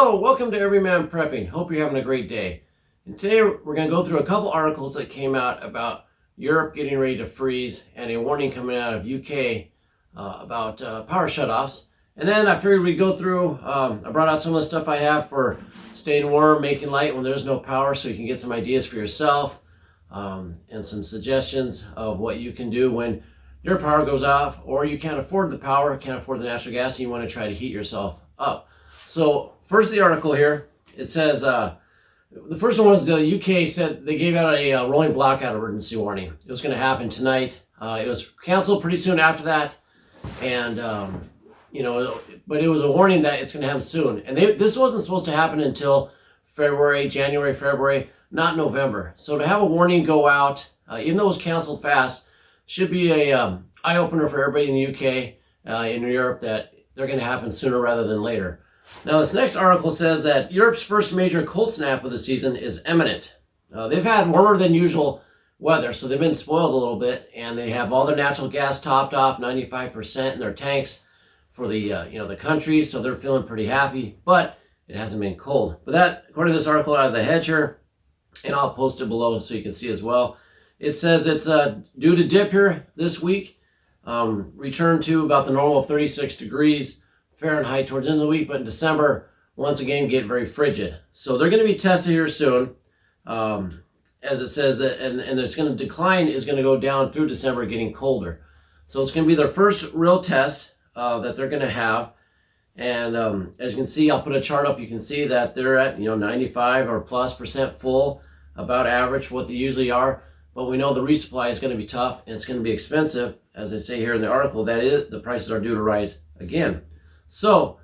Hello, welcome to Everyman Prepping. Hope you're having a great day. And today we're going to go through a couple articles that came out about Europe getting ready to freeze and a warning coming out of UK about power shutoffs. And then I figured we'd go through, I brought out some of the stuff I have for staying warm, making light when there's no power, so you can get some ideas for yourself and some suggestions of what you can do when your power goes off or you can't afford the power, can't afford the natural gas, and you want to try to heat yourself up. So first, the article here, it says, the first one was the UK said they gave out a rolling blackout emergency warning. It was going to happen tonight. It was canceled pretty soon after that. And, but it was a warning that it's going to happen soon. And this wasn't supposed to happen until January, February, not November. So to have a warning go out, even though it was canceled fast, should be a eye-opener for everybody in the UK, in Europe, that they're going to happen sooner rather than later. Now, this next article says that Europe's first major cold snap of the season is imminent. They've had warmer than usual weather, so they've been spoiled a little bit, and they have all their natural gas topped off, 95% in their tanks for the the countries, so they're feeling pretty happy, but it hasn't been cold. But that, according to this article out of the Hedger, and I'll post it below so you can see as well, it says it's due to dip here this week, return to about the normal of 36 degrees Fahrenheit towards the end of the week, but in December, once again, get very frigid. So they're going to be tested here soon, as it says, that, and it's going to decline, is going to go down through December, getting colder. So it's going to be their first real test that they're going to have. And as you can see, I'll put a chart up. You can see that they're at 95 or plus % full, about average for what they usually are. But we know the resupply is going to be tough and it's going to be expensive, as they say here in the article. That is, the prices are due to rise again. So,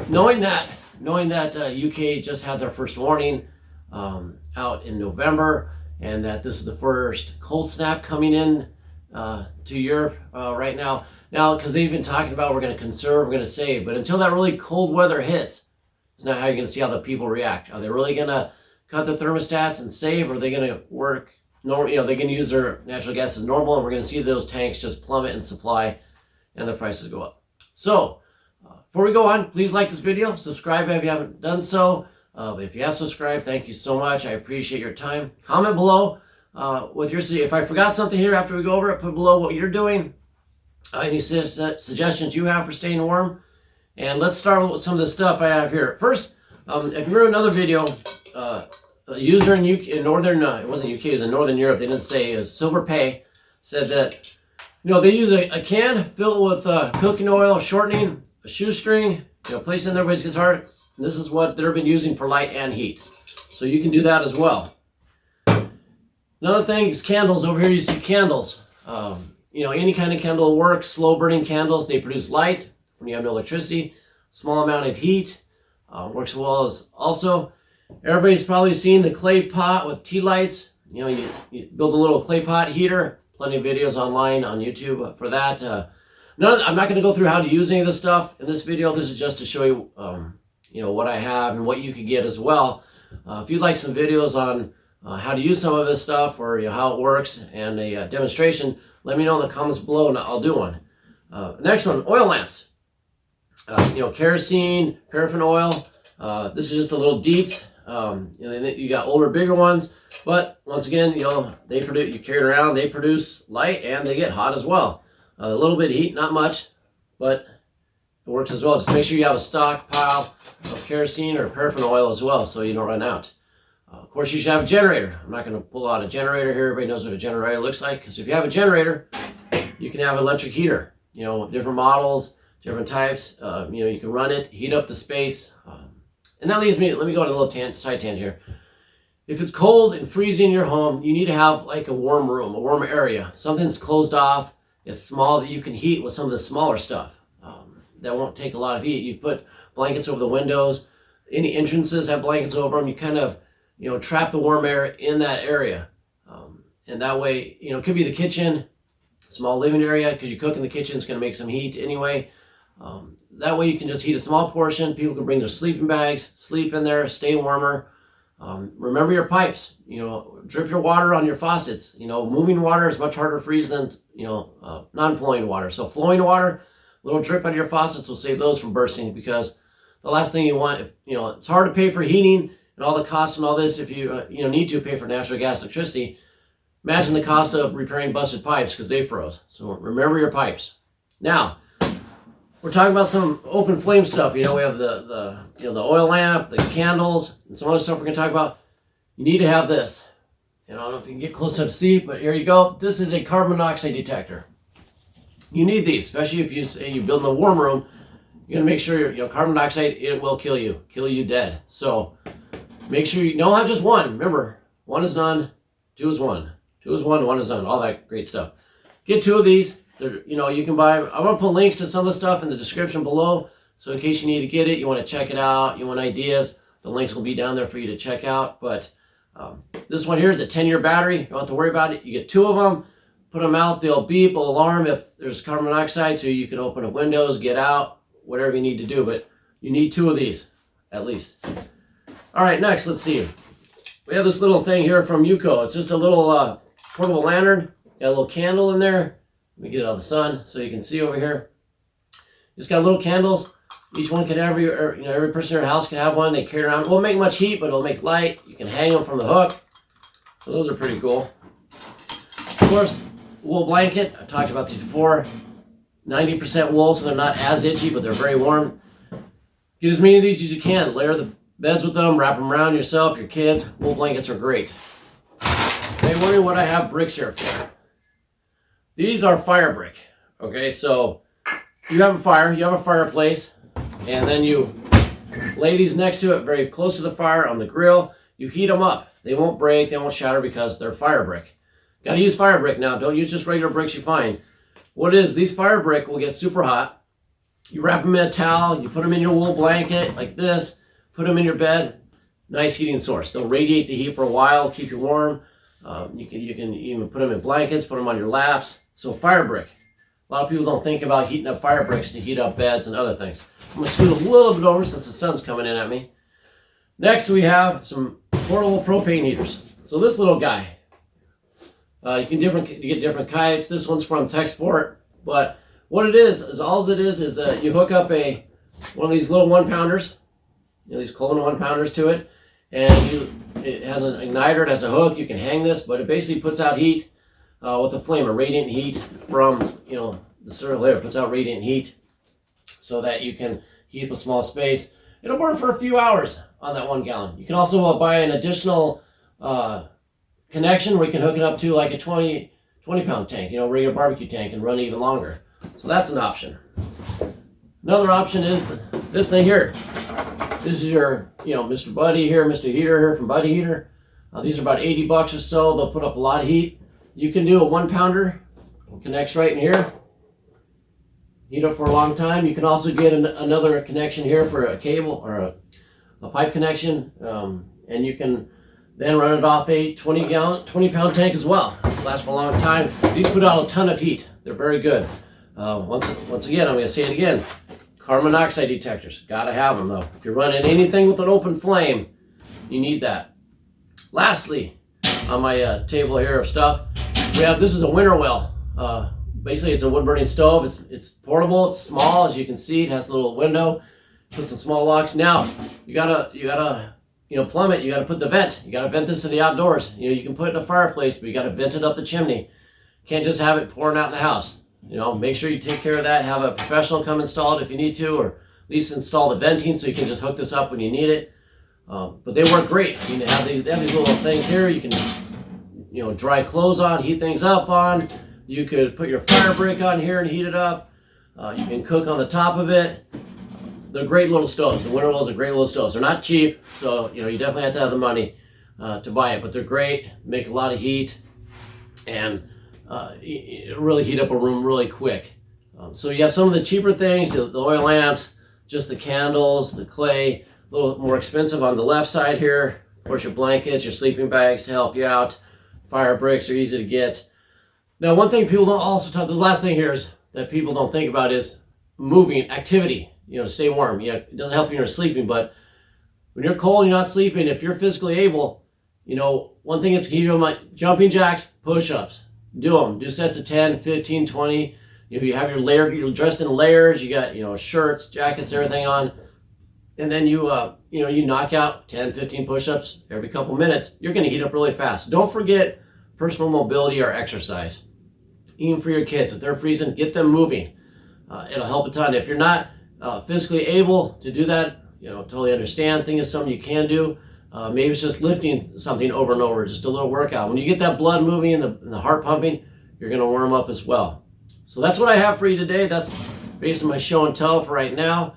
knowing that UK just had their first warning out in November, and that this is the first cold snap coming in to Europe right now. Now, because they've been talking about we're going to conserve, we're going to save, but until that really cold weather hits, it's not how you're going to see how the people react. Are they really going to cut the thermostats and save, or are they going to work? They're going to use their natural gas as normal, and we're going to see those tanks just plummet in supply and the prices go up. So, before we go on, please like this video, subscribe if you haven't done so. If you have subscribed, thank you so much. I appreciate your time. Comment below with your, if I forgot something here after we go over it, put below what you're doing, any suggestions you have for staying warm. And let's start with some of the stuff I have here. First, if you remember another video, a user in northern, it wasn't UK, it was in Northern Europe, they didn't say, it was Silver Pay, said that, they use a can filled with cooking oil, shortening, a shoestring, place in everybody's guitar. And this is what they've been using for light and heat. So you can do that as well. Another thing is candles. Over here you see candles. Any kind of candle will work. Slow burning candles, they produce light when you have no electricity. Small amount of heat. Works as well as also. Everybody's probably seen the clay pot with tea lights. You build a little clay pot heater. Plenty of videos online on YouTube for that. I'm not going to go through how to use any of this stuff in this video. This is just to show you, what I have and what you could get as well. If you'd like some videos on how to use some of this stuff, or how it works, and a demonstration, let me know in the comments below and I'll do one. Next one, oil lamps. Kerosene, paraffin oil. This is just a little deets. You got older, bigger ones, but once again, they produce. You carry it around. They produce light and they get hot as well. A little bit of heat, not much, but it works as well. Just make sure you have a stockpile of kerosene or paraffin oil as well, so you don't run out. Of course, you should have a generator. I'm not going to pull out a generator here. Everybody knows what a generator looks like, because if you have a generator, you can have an electric heater. Different models, different types. You can run it, heat up the space. And that leads me, let me go on a little side tangent here. If it's cold and freezing in your home, you need to have like a warm room, a warm area. Something's closed off. It's small, that you can heat with some of the smaller stuff. That won't take a lot of heat. You put blankets over the windows. Any entrances have blankets over them. You kind of, trap the warm air in that area. And that way, it could be the kitchen, small living area, because you cook in the kitchen, it's going to make some heat anyway. That way you can just heat a small portion. People can bring their sleeping bags, sleep in there, stay warmer. Remember your pipes, drip your water on your faucets. Moving water is much harder to freeze than, non-flowing water. So flowing water, little drip on your faucets will save those from bursting, because the last thing you want. If it's hard to pay for heating and all the costs and all this. If you need to pay for natural gas, electricity, imagine the cost of repairing busted pipes because they froze. So remember your pipes. Now we're talking about some open flame stuff. We have the oil lamp, the candles, and some other stuff we're going to talk about. You need to have this. I don't know if you can get close up to see, but here you go. This is a carbon monoxide detector. You need these, especially if you build in a warm room. You're gonna make sure carbon monoxide, it will kill you dead. So make sure you don't have just one. Remember, one is none, two is one, two is one, one is none. All that great stuff. Get 2 of these. You can buy. I'm gonna put links to some of the stuff in the description below. So in case you need to get it, you want to check it out, you want ideas, the links will be down there for you to check out. But this one here is a 10-year battery. You don't have to worry about it. You get 2 of them. Put them out. They'll beep, they'll alarm if there's carbon monoxide, so you can open up windows, get out, whatever you need to do. But you need 2 of these, at least. All right, next, let's see. We have this little thing here from Yuko. It's just a little portable lantern. Got a little candle in there. Let me get it out of the sun so you can see over here. Just got little candles. Each one can have every person in your house can have one. They carry around. It won't make much heat, but it'll make light. You can hang them from the hook. So those are pretty cool. Of course, wool blanket. I've talked about these before. 90% wool, so they're not as itchy, but they're very warm. Get as many of these as you can. Layer the beds with them. Wrap them around yourself, your kids. Wool blankets are great. Hey, wondering what I have bricks here for. These are fire brick. Okay, so you have a fire. You have a fireplace. And then you lay these next to it, very close to the fire on the grill. You heat them up. They won't break, they won't shatter because they're fire brick. Got to use fire brick now. Don't use just regular bricks you find. What it is, these fire brick will get super hot. You wrap them in a towel, you put them in your wool blanket like this, put them in your bed. Nice heating source. They'll radiate the heat for a while, keep you warm. You can even put them in blankets, put them on your laps. So fire brick. A lot of people don't think about heating up fire bricks to heat up beds and other things. I'm going to scoot a little bit over since the sun's coming in at me. Next, we have some portable propane heaters. So this little guy, you get different types. This one's from TechSport, but what it is all it is you hook up one of these little 1-pounders, these Coleman 1-pounders to it, and it has an igniter, it has a hook. You can hang this, but it basically puts out heat with a flame, a radiant heat from the circle here. It puts out radiant heat so that you can heat up a small space. It'll burn for a few hours on that 1 gallon. You can also buy an additional connection where you can hook it up to like a 20-pound tank, regular barbecue tank, and run even longer. So that's an option. Another option is this thing here. This is your, Mr. Buddy here, Mr. Heater here from Buddy Heater. These are about $80 or so. They'll put up a lot of heat. You can do a 1-pounder. It connects right in here. Heat up for a long time. You can also get another connection here for a cable or a pipe connection, and you can then run it off a 20-pound tank as well. It lasts for a long time. These put out a ton of heat. They're very good. Once again, I'm going to say it again. Carbon monoxide detectors. Got to have them though. If you're running anything with an open flame, you need that. Lastly, on my table here of stuff, this is a winter well. Basically, it's a wood-burning stove. It's portable. It's small, as you can see. It has a little window. Put some small locks. Now, you gotta plumb it. You gotta put the vent. You gotta vent this to the outdoors. You can put it in a fireplace, but you gotta vent it up the chimney. Can't just have it pouring out in the house. Make sure you take care of that. Have a professional come install it if you need to, or at least install the venting so you can just hook this up when you need it. But they work great. They have these little things here. You can dry clothes on, heat things up on. You could put your fire brick on here and heat it up. You can cook on the top of it. They're great little stoves. The winter wells are great little stoves. They're not cheap, so you definitely have to have the money to buy it. But they're great, make a lot of heat, and really heat up a room really quick. So you have some of the cheaper things, the oil lamps, just the candles, the clay, a little more expensive on the left side here. Of course, your blankets, your sleeping bags to help you out. Fire bricks are easy to get. Now, one thing people don't also talk, this last thing here is that people don't think about is moving, activity, to stay warm. It doesn't help you when you're sleeping, but when you're cold and you're not sleeping, if you're physically able, one thing is to keep you like jumping jacks, push-ups. Do them. Do sets of 10, 15, 20. You have your layer, you're dressed in layers, you got, shirts, jackets, everything on. and then you knock out 10, 15 push-ups every couple minutes, you're going to heat up really fast. Don't forget personal mobility or exercise. Even for your kids, if they're freezing, get them moving. It'll help a ton. If you're not physically able to do that, totally understand. Think it's something you can do. Maybe it's just lifting something over and over, just a little workout. When you get that blood moving and the heart pumping, you're going to warm up as well. So that's what I have for you today. That's basically my show and tell for right now.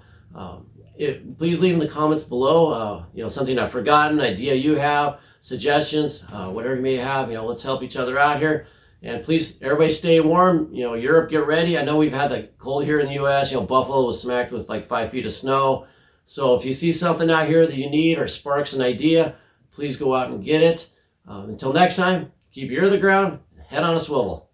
Please leave in the comments below, something I've forgotten, idea you have, suggestions, whatever you may have. Let's help each other out here. And please, everybody stay warm. Europe, get ready. I know we've had the cold here in the U.S. Buffalo was smacked with like 5 feet of snow. So if you see something out here that you need or sparks an idea, please go out and get it. Until next time, keep your ear to the ground, head on a swivel.